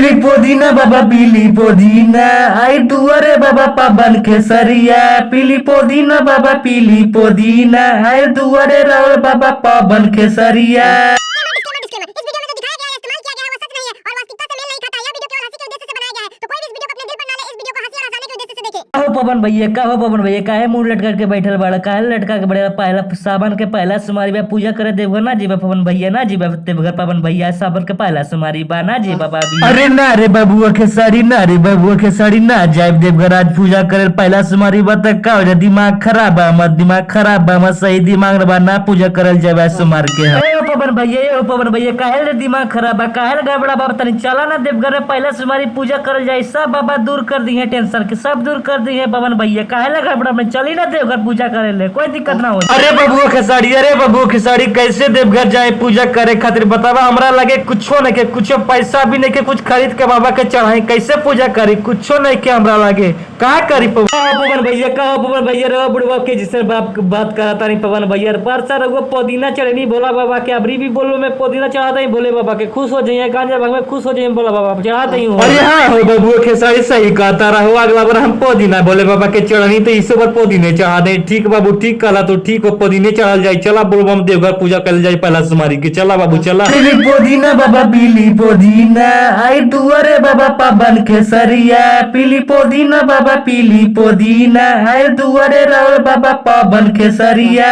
पीली पुदीना बाबा पीली पुदीना आई दुआरे बाबा पाबन खेसरिया। पीली पुदीना बाबा पीली पुदीना आई दुआरे रावल बाबा पाबन खेसरिया। पवन भैया का हो पवन भैया काहे मुंह लटका के बैठल बाड़ा काहे लटका के बैठल पहला सावन के पहला सुमारी बा पूजा करे देवघर ना जीवा पवन भैया ना जीवा देवघर पवन भैया सावन के पहला सुमारी बा ना जीवा बाबा। अरे ना रे बाबुआ के साड़ी ना रे बाबुआ के साड़ी ना जाए देवघर आज पूजा करे पहला सुमारी बा त का हो जा दिमाग खराब बा मत दिमाग खराब बा मत सही दिमाग बा ना पूजा करल जाए सुमार के। पवन भैया काहे रे दिमाग खराब बा काहे गड़बड़ा बाबा तनी चला ना देवघर में पहला सुमारी पूजा करल जाए सब बाबा दूर कर दी है टेंशन के सब दूर कर दी है पवन भैया काहे लगा बड़ा में चली ना देवघर पूजा करे ले कोई दिक्कत ना हो। अरे बबुआ के साड़ी कैसे देवघर जाए पूजा करे खातिर बतावा हमरा लगे कुछो नहीं के कुछो पैसा भी नहीं के कुछ खरीद के बाबा के चढ़ाई कैसे पूजा करी कुछो नहीं के हमरा लगे का करी पवन भैया रो बुढ़वा के जिससे बात करता नहीं पवन भैया परसा रघुआ पुदीना चढ़नी भोला बाबा के अबरी भी बोलो मैं पुदीना चढ़ाता ही भोले बाबा के खुश हो जाइए गांजा भाग में खुश हो जाइए भोला बाबा चढ़ाता ही हूँ। अरे हाँ हो बबुआ के साड़ी सही कहता रहो अगला बार हम पुदीना भोले बाबा के चढ़नी तो इस बार पुदीने चढ़ा दे ठीक बाबू ठीक कला तो ठीक हो पुदीने चढ़ल जाए चला बोलबम देवघर पूजा कर जाए पहला सुमारी की चला बाबू चला। पीली पुदीना बाबा पीली पुदीना आई दुआरे बाबा पाबन खेसरिया। पीली पुदीना बाबा पीली पुदीना आई दुआरे रावल बाबा पाबन खेसरिया।